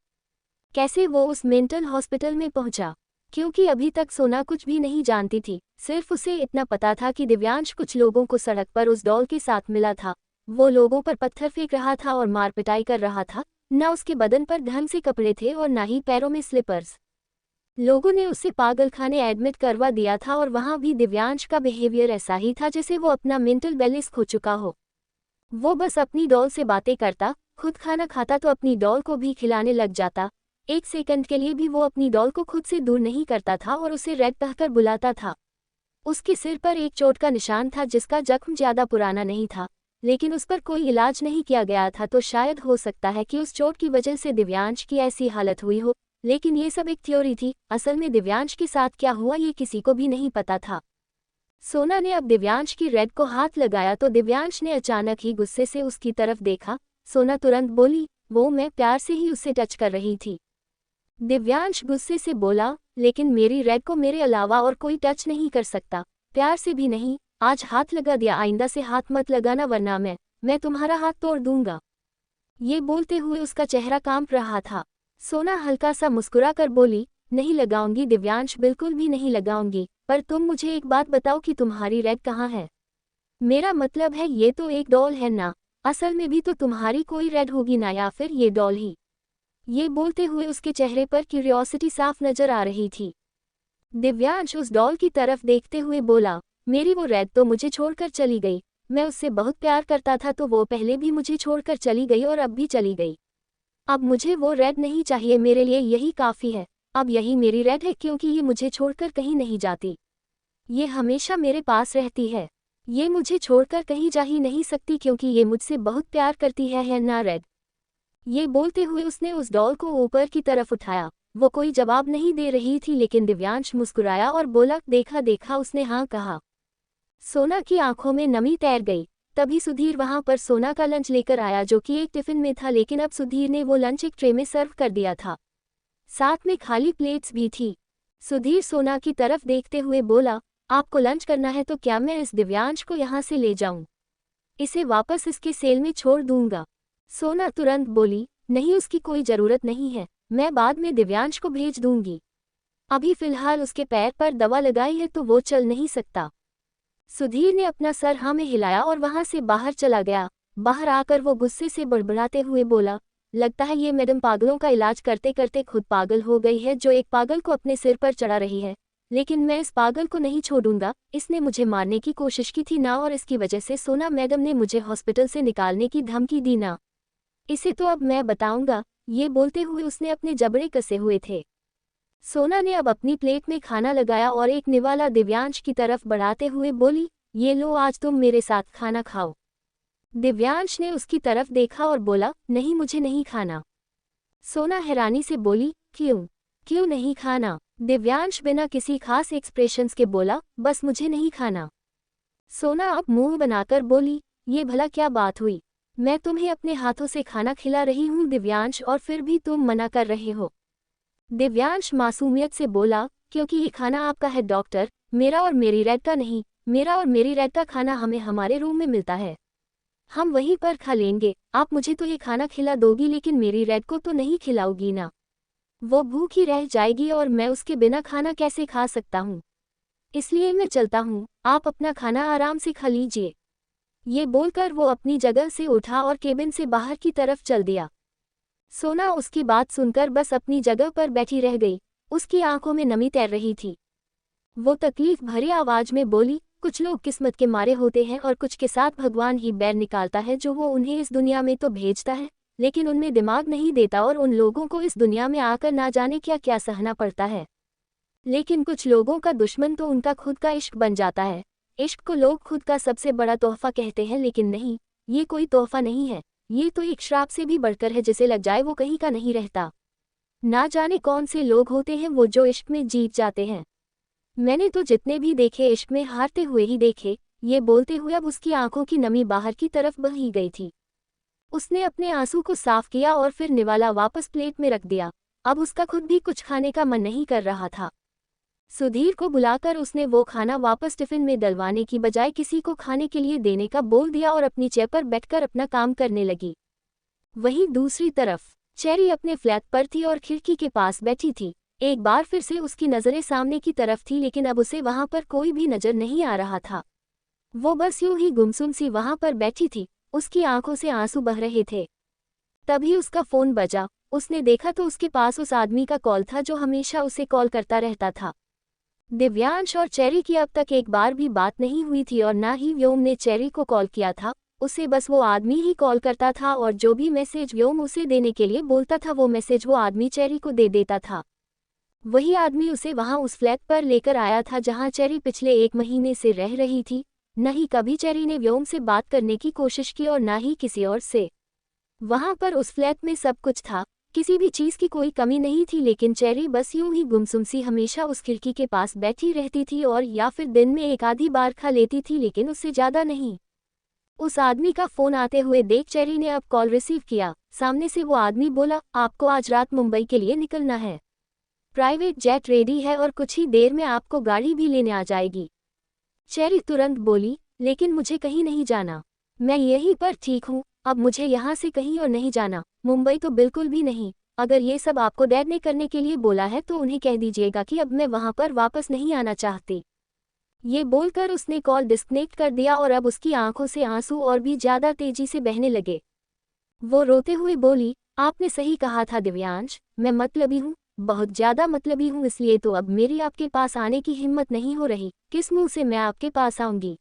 Speaker 1: कैसे वो उस मेंटल हॉस्पिटल में पहुंचा, क्योंकि अभी तक सोना कुछ भी नहीं जानती थी। सिर्फ उसे इतना पता था कि दिव्यांश कुछ लोगों को सड़क पर उस डॉल के साथ मिला था। वो लोगों पर पत्थर फेंक रहा था और मार पिटाई कर रहा था। न उसके बदन पर ढंग से कपड़े थे और न ही पैरों में स्लीपर्स। लोगों ने उसे पागलखाने एडमिट करवा दिया था और वहां भी दिव्यांश का बिहेवियर ऐसा ही था जैसे वो अपना मेंटल बैलेंस खो चुका हो। वो बस अपनी डॉल से बातें करता, खुद खाना खाता तो अपनी डॉल को भी खिलाने लग जाता। एक सेकंड के लिए भी वो अपनी डॉल को खुद से दूर नहीं करता था और उसे रेड कहकर बुलाता था। उसके सिर पर एक चोट का निशान था जिसका जख्म ज्यादा पुराना नहीं था, लेकिन उस पर कोई इलाज नहीं किया गया था, तो शायद हो सकता है कि उस चोट की वजह से दिव्यांश की ऐसी हालत हुई हो। लेकिन ये सब एक थ्योरी थी, असल में दिव्यांश के साथ क्या हुआ ये किसी को भी नहीं पता था। सोना ने अब दिव्यांश की रेड को हाथ लगाया तो दिव्यांश ने अचानक ही गुस्से से उसकी तरफ देखा। सोना तुरंत बोली, वो मैं प्यार से ही उससे टच कर रही थी। दिव्यांश गुस्से से बोला, लेकिन मेरी रेड को मेरे अलावा और कोई टच नहीं कर सकता, प्यार से भी नहीं। आज हाथ लगा दिया, आइंदा से हाथ मत लगाना वरना मैं तुम्हारा हाथ तोड़ दूंगा। ये बोलते हुए उसका चेहरा कांप रहा था। सोना हल्का सा मुस्कुरा कर बोली, नहीं लगाऊंगी दिव्यांश, बिल्कुल भी नहीं लगाऊंगी, पर तुम मुझे एक बात बताओ कि तुम्हारी रेड कहाँ है? मेरा मतलब है ये तो एक डॉल है ना, असल में भी तो तुम्हारी कोई रेड होगी ना, या फिर ये डॉल ही? ये बोलते हुए उसके चेहरे पर क्यूरियोसिटी साफ नजर आ रही थी। दिव्यांश उस डॉल की तरफ देखते हुए बोला, मेरी वो रेड तो मुझे छोड़कर चली गई। मैं उससे बहुत प्यार करता था तो वो पहले भी मुझे छोड़कर चली गई और अब भी चली गई। अब मुझे वो रेड नहीं चाहिए, मेरे लिए यही काफ़ी है। अब यही मेरी रेड है क्योंकि ये मुझे छोड़कर कहीं नहीं जाती। ये हमेशा मेरे पास रहती है। ये मुझे छोड़कर कहीं जा ही नहीं सकती क्योंकि ये मुझसे बहुत प्यार करती है ना रेड? ये बोलते हुए उसने उस डॉल को ऊपर की तरफ उठाया। वो कोई जवाब नहीं दे रही थी लेकिन दिव्यांश मुस्कुराया और बोला, देखा देखा, उसने हाँ कहा। सोना की आंखों में नमी तैर गई। तभी सुधीर वहां पर सोना का लंच लेकर आया जो कि एक टिफिन में था, लेकिन अब सुधीर ने वो लंच एक ट्रे में सर्व कर दिया था। साथ में खाली प्लेट्स भी थी। सुधीर सोना की तरफ देखते हुए बोला, आपको लंच करना है तो क्या मैं इस दिव्यांश को यहाँ से ले जाऊं? इसे वापस इसके सेल में छोड़ दूंगा। सोना तुरंत बोली, नहीं, उसकी कोई जरूरत नहीं है, मैं बाद में दिव्यांश को भेज दूंगी। अभी फिलहाल उसके पैर पर दवा लगाई है तो वो चल नहीं सकता। सुधीर ने अपना सर हाँ में हिलाया और वहां से बाहर चला गया। बाहर आकर वो गुस्से से बड़बड़ाते हुए बोला, लगता है ये मैडम पागलों का इलाज करते करते खुद पागल हो गई है, जो एक पागल को अपने सिर पर चढ़ा रही है। लेकिन मैं इस पागल को नहीं छोड़ूंगा, इसने मुझे मारने की कोशिश की थी ना, और इसकी वजह से सोना मैडम ने मुझे हॉस्पिटल से निकालने की धमकी दी ना, इसे तो अब मैं बताऊंगा। ये बोलते हुए उसने अपने जबड़े कसे हुए थे। सोना ने अब अपनी प्लेट में खाना लगाया और एक निवाला दिव्यांश की तरफ बढ़ाते हुए बोली, ये लो, आज तुम मेरे साथ खाना खाओ। दिव्यांश ने उसकी तरफ देखा और बोला, नहीं, मुझे नहीं खाना। सोना हैरानी से बोली, क्यों नहीं खाना? दिव्यांश बिना किसी खास एक्सप्रेशंस के बोला, बस मुझे नहीं खाना। सोना अब मुंह बनाकर बोली, ये भला क्या बात हुई? मैं तुम्हें अपने हाथों से खाना खिला रही हूँ दिव्यांश, और फिर भी तुम मना कर रहे हो। दिव्यांश मासूमियत से बोला, क्योंकि ये खाना आपका है डॉक्टर, मेरा और मेरी रेड का नहीं। मेरा और मेरी रेड का खाना हमें हमारे रूम में मिलता है, हम वहीं पर खा लेंगे। आप मुझे तो ये खाना खिला दोगी, लेकिन मेरी रेड को तो नहीं खिलाओगी ना? वो भूखी रह जाएगी और मैं उसके बिना खाना कैसे खा सकता हूँ? इसलिए मैं चलता हूँ, आप अपना खाना आराम से खा लीजिए। ये बोलकर वो अपनी जगह से उठा और केबिन से बाहर की तरफ चल दिया। सोना उसकी बात सुनकर बस अपनी जगह पर बैठी रह गई। उसकी आंखों में नमी तैर रही थी। वो तकलीफ भरी आवाज में बोली, कुछ लोग किस्मत के मारे होते हैं और कुछ के साथ भगवान ही बैर निकालता है, जो वो उन्हें इस दुनिया में तो भेजता है, लेकिन उनमें दिमाग नहीं देता, और उन लोगों को इस दुनिया में आकर ना जाने क्या क्या सहना पड़ता है। लेकिन कुछ लोगों का दुश्मन तो उनका खुद का इश्क बन जाता है। इश्क को लोग खुद का सबसे बड़ा तोहफा कहते हैं, लेकिन नहीं, ये कोई तोहफा नहीं है, ये तो एक श्राप से भी बढ़कर है। जिसे लग जाए वो कहीं का नहीं रहता। ना जाने कौन से लोग होते हैं वो जो इश्क में जीत जाते हैं। मैंने तो जितने भी देखे इश्क में हारते हुए ही देखे। ये बोलते हुए अब उसकी आंखों की नमी बाहर की तरफ बही गई थी। उसने अपने आंसू को साफ किया और फिर निवाला वापस प्लेट में रख दिया। अब उसका खुद भी कुछ खाने का मन नहीं कर रहा था। सुधीर को बुलाकर उसने वो खाना वापस टिफिन में डलवाने की बजाय किसी को खाने के लिए देने का बोल दिया और अपनी चेयर पर बैठकर अपना काम करने लगी। वहीं दूसरी तरफ चेरी अपने फ्लैट पर थी और खिड़की के पास बैठी थी। एक बार फिर से उसकी नज़रें सामने की तरफ थी, लेकिन अब उसे वहां पर कोई भी नजर नहीं आ रहा था। वो बस यूं ही गुमसुम सी वहां पर बैठी थी। उसकी आंखों से आंसू बह रहे थे। तभी उसका फोन बजा। उसने देखा तो उसके पास उस आदमी का कॉल था जो हमेशा उसे कॉल करता रहता था। दिव्यांश और चेरी की अब तक एक बार भी बात नहीं हुई थी और ना ही व्योम ने चेरी को कॉल किया था। उसे बस वो आदमी ही कॉल करता था और जो भी मैसेज व्योम उसे देने के लिए बोलता था वो मैसेज वो आदमी चेरी को दे देता था। वही आदमी उसे वहां उस फ्लैट पर लेकर आया था जहां चेरी पिछले 1 महीने से रह रही थी। न ही कभी चेरी ने व्योम से बात करने की कोशिश की और ना ही किसी और से। वहां पर उस फ्लैट में सब कुछ था, किसी भी चीज की कोई कमी नहीं थी, लेकिन चेरी बस यूं ही गुमसुम सी हमेशा उस खिड़की के पास बैठी रहती थी और या फिर दिन में एक आधी बार खा लेती थी, लेकिन उससे ज्यादा नहीं। उस आदमी का फोन आते हुए देख चेरी ने अब कॉल रिसीव किया। सामने से वो आदमी बोला, आपको आज रात मुंबई के लिए निकलना है। प्राइवेट जेट रेडी है और कुछ ही देर में आपको गाड़ी भी लेने आ जाएगी। चेरी तुरंत बोली, लेकिन मुझे कहीं नहीं जाना, मैं यहीं पर ठीक हूँ। अब मुझे यहाँ से कहीं और नहीं जाना, मुंबई तो बिल्कुल भी नहीं। अगर ये सब आपको डैड ने करने के लिए बोला है तो उन्हें कह दीजिएगा कि अब मैं वहाँ पर वापस नहीं आना चाहती। ये बोलकर उसने कॉल डिस्कनेक्ट कर दिया और अब उसकी आंखों से आंसू और भी ज्यादा तेजी से बहने लगे। वो रोते हुए बोली, आपने सही कहा था दिव्यांश, मैं मतलबी हूँ, बहुत ज्यादा मतलबी हूँ, इसलिए तो अब मेरी आपके पास आने की हिम्मत नहीं हो रही। किस मुंह से मैं आपके पास आऊंगी?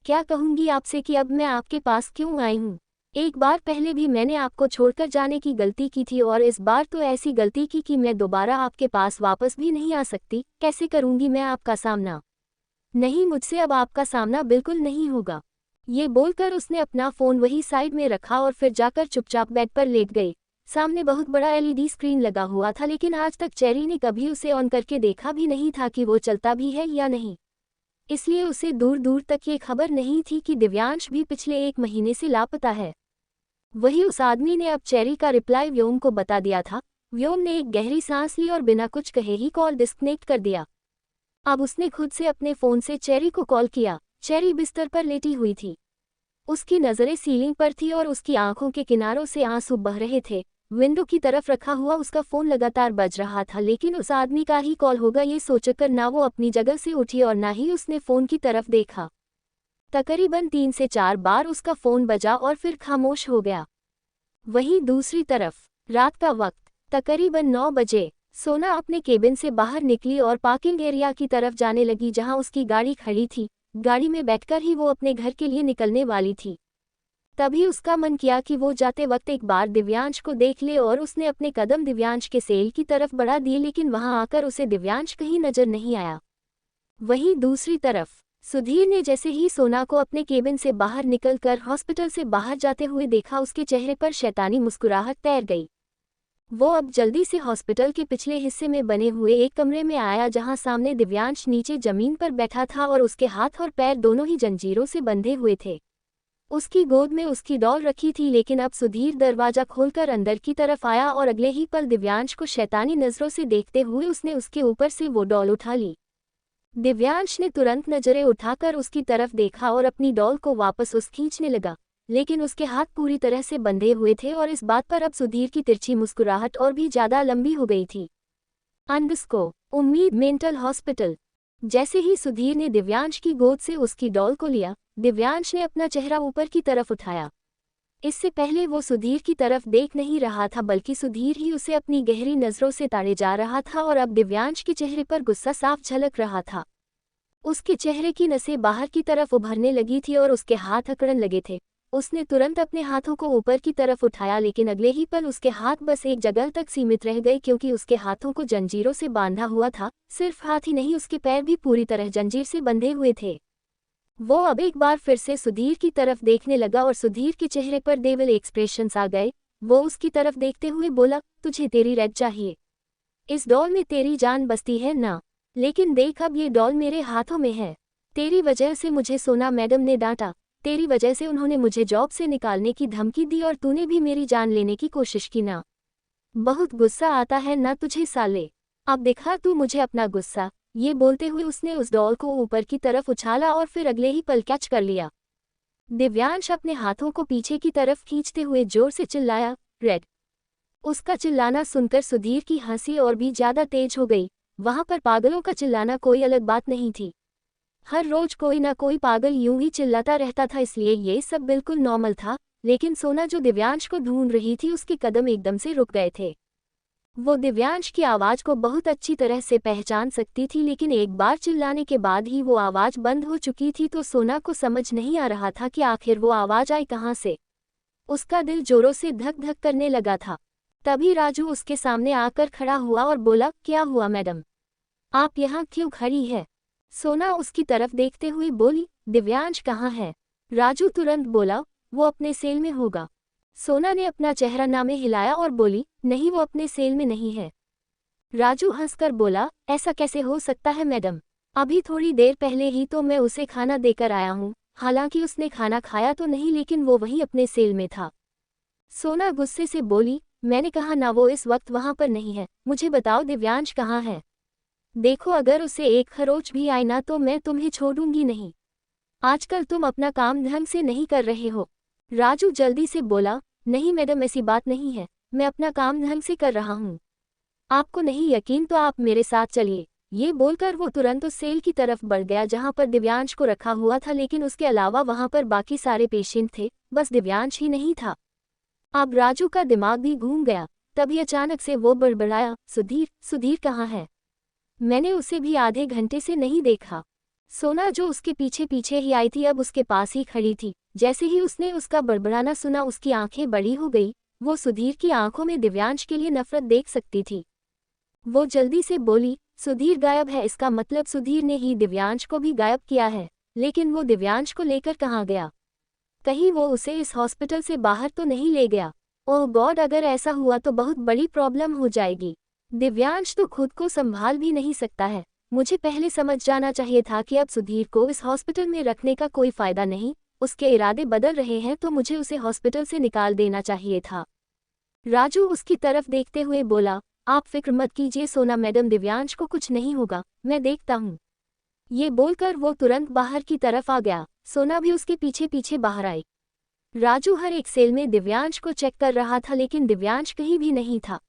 Speaker 1: क्या कहूंगी आपसे कि अब मैं आपके पास क्यों आई हूँ? एक बार पहले भी मैंने आपको छोड़कर जाने की गलती की थी और इस बार तो ऐसी गलती की कि मैं दोबारा आपके पास वापस भी नहीं आ सकती। कैसे करूंगी मैं आपका सामना? नहीं, मुझसे अब आपका सामना बिल्कुल नहीं होगा। ये बोलकर उसने अपना फोन वही साइड में रखा और फिर जाकर चुपचाप बेड पर लेट गई। सामने बहुत बड़ा एलईडी स्क्रीन लगा हुआ था, लेकिन आज तक चेरी ने कभी उसे ऑन करके देखा भी नहीं था कि वो चलता भी है या नहीं। इसलिए उसे दूर दूर तक ये खबर नहीं थी कि दिव्यांश भी पिछले 1 महीने से लापता है। वही उस आदमी ने अब चेरी का रिप्लाई व्योम को बता दिया था। व्योम ने एक गहरी सांस ली और बिना कुछ कहे ही कॉल डिस्कनेक्ट कर दिया। अब उसने खुद से अपने फ़ोन से चेरी को कॉल किया। चेरी बिस्तर पर लेटी हुई थी। उसकी नज़रें सीलिंग पर थी और उसकी आंखों के किनारों से आंसू बह रहे थे। विंडो की तरफ रखा हुआ उसका फ़ोन लगातार बज रहा था, लेकिन उस आदमी का ही कॉल होगा ये सोचकर ना वो अपनी जगह से उठी और ना ही उसने फ़ोन की तरफ देखा। तकरीबन 3 से 4 बार उसका फ़ोन बजा और फिर खामोश हो गया। वहीं दूसरी तरफ रात का वक्त तकरीबन 9 बजे सोना अपने केबिन से बाहर निकली और पार्किंग एरिया की तरफ जाने लगी जहां उसकी गाड़ी खड़ी थी। गाड़ी में बैठकर ही वो अपने घर के लिए निकलने वाली थी। तभी उसका मन किया कि वो जाते वक्त एक बार दिव्यांश को देख ले और उसने अपने कदम दिव्यांश के सेल की तरफ बढ़ा दिए, लेकिन वहां आकर उसे दिव्यांश कहीं नजर नहीं आया। वहीं दूसरी तरफ सुधीर ने जैसे ही सोना को अपने केबिन से बाहर निकलकर हॉस्पिटल से बाहर जाते हुए देखा, उसके चेहरे पर शैतानी मुस्कुराहट तैर गई। वो अब जल्दी से हॉस्पिटल के पिछले हिस्से में बने हुए एक कमरे में आया जहां सामने दिव्यांश नीचे जमीन पर बैठा था और उसके हाथ और पैर दोनों ही जंजीरों से बंधे हुए थे। उसकी गोद में उसकी डॉल रखी थी, लेकिन अब सुधीर दरवाजा खोलकर अंदर की तरफ आया और अगले ही पल दिव्यांश को शैतानी नज़रों से देखते हुए उसने उसके ऊपर से वो डॉल उठा ली। दिव्यांश ने तुरंत नजरें उठाकर उसकी तरफ देखा और अपनी डॉल को वापस उस खींचने लगा, लेकिन उसके हाथ पूरी तरह से बंधे हुए थे और इस बात पर अब सुधीर की तिरछी मुस्कुराहट और भी ज्यादा लंबी हो गई थी। उम्मीद मेंटल हॉस्पिटल। जैसे ही सुधीर ने दिव्यांश की गोद से उसकी डॉल को लिया, दिव्यांश ने अपना चेहरा ऊपर की तरफ उठाया। इससे पहले वो सुधीर की तरफ देख नहीं रहा था, बल्कि सुधीर ही उसे अपनी गहरी नज़रों से ताड़े जा रहा था और अब दिव्यांश के चेहरे पर गुस्सा साफ झलक रहा था। उसके चेहरे की नसें बाहर की तरफ उभरने लगी थी और उसके हाथ अकड़न लगे थे। उसने तुरंत अपने हाथों को ऊपर की तरफ उठाया, लेकिन अगले ही पल उसके हाथ बस एक जगह तक सीमित रह गए, क्योंकि उसके हाथों को जंजीरों से बांधा हुआ था। सिर्फ हाथ ही नहीं, उसके पैर भी पूरी तरह जंजीर से बंधे हुए थे। वो अब एक बार फिर से सुधीर की तरफ देखने लगा और सुधीर के चेहरे पर डेविल एक्सप्रेशंस आ गए। वो उसकी तरफ देखते हुए बोला, तुझे तेरी रेड चाहिए? इस डॉल में तेरी जान बसती है ना? लेकिन देख, अब ये डॉल मेरे हाथों में है। तेरी वजह से मुझे सोना मैडम ने डांटा, तेरी वजह से उन्होंने मुझे जॉब से निकालने की धमकी दी और तूने भी मेरी जान लेने की कोशिश की ना? बहुत गुस्सा आता है ना तुझे साले? अब दिखा तू मुझे अपना गुस्सा। ये बोलते हुए उसने उस डॉल को ऊपर की तरफ उछाला और फिर अगले ही पल कैच कर लिया। दिव्यांश अपने हाथों को पीछे की तरफ खींचते हुए जोर से चिल्लाया, रेड। उसका चिल्लाना सुनकर सुधीर की हंसी और भी ज्यादा तेज हो गई। वहां पर पागलों का चिल्लाना कोई अलग बात नहीं थी। हर रोज कोई ना कोई पागल यूं ही चिल्लाता रहता था, इसलिए ये सब बिल्कुल नॉर्मल था। लेकिन सोना जो दिव्यांश को ढूंढ रही थी, उसके कदम एकदम से रुक गए थे। वो दिव्यांश की आवाज़ को बहुत अच्छी तरह से पहचान सकती थी, लेकिन एक बार चिल्लाने के बाद ही वो आवाज़ बंद हो चुकी थी, तो सोना को समझ नहीं आ रहा था कि आखिर वो आवाज़ आई कहाँ से। उसका दिल जोरों से धक धक करने लगा था। तभी राजू उसके सामने आकर खड़ा हुआ और बोला, क्या हुआ मैडम? आप यहाँ क्यों खड़ी है? सोना उसकी तरफ देखते हुए बोली, दिव्यांश कहाँ है? राजू तुरंत बोला, वो अपने सेल में होगा। सोना ने अपना चेहरा नामे हिलाया और बोली, नहीं, वो अपने सेल में नहीं है। राजू हंसकर बोला, ऐसा कैसे हो सकता है मैडम? अभी थोड़ी देर पहले ही तो मैं उसे खाना देकर आया हूँ। हालांकि उसने खाना खाया तो नहीं, लेकिन वो वहीं अपने सेल में था। सोना गुस्से से बोली, मैंने कहा ना वो इस वक्त वहां पर नहीं है। मुझे बताओ दिव्यांश कहाँ है? देखो, अगर उसे एक खरोच भी आई ना तो मैं तुम्हें छोड़ूंगी नहीं। आजकल तुम अपना काम ढंग से नहीं कर रहे हो। राजू जल्दी से बोला, नहीं मैडम, ऐसी बात नहीं है, मैं अपना काम ढंग से कर रहा हूँ। आपको नहीं यकीन तो आप मेरे साथ चलिए। ये बोलकर वो तुरंत उस सेल की तरफ बढ़ गया जहाँ पर दिव्यांश को रखा हुआ था, लेकिन उसके अलावा वहाँ पर बाकी सारे पेशेंट थे, बस दिव्यांश ही नहीं था। अब राजू का दिमाग भी घूम गया। तभी अचानक से वो बड़बड़ाया, सुधीर, सुधीर कहाँ है? मैंने उसे भी आधे घंटे से नहीं देखा। सोना जो उसके पीछे पीछे ही आई थी, अब उसके पास ही खड़ी थी। जैसे ही उसने उसका बड़बड़ाना सुना, उसकी आंखें बड़ी हो गई। वो सुधीर की आंखों में दिव्यांश के लिए नफरत देख सकती थी। वो जल्दी से बोली, सुधीर गायब है, इसका मतलब सुधीर ने ही दिव्यांश को भी गायब किया है। लेकिन वो दिव्यांश को लेकर कहाँ गया? कहीं वो उसे इस हॉस्पिटल से बाहर तो नहीं ले गया? ओह गॉड, अगर ऐसा हुआ तो बहुत बड़ी प्रॉब्लम हो जाएगी। दिव्यांश तो खुद को संभाल भी नहीं सकता है। मुझे पहले समझ जाना चाहिए था कि अब सुधीर को इस हॉस्पिटल में रखने का कोई फायदा नहीं, उसके इरादे बदल रहे हैं तो मुझे उसे हॉस्पिटल से निकाल देना चाहिए था। राजू उसकी तरफ देखते हुए बोला, आप फिक्र मत कीजिए सोना मैडम, दिव्यांश को कुछ नहीं होगा, मैं देखता हूँ। ये बोलकर वो तुरंत बाहर की तरफ आ गया। सोना भी उसके पीछे पीछे बाहर आई। राजू हर एक सेल में दिव्यांश को चेक कर रहा था लेकिन दिव्यांश कहीं भी नहीं था।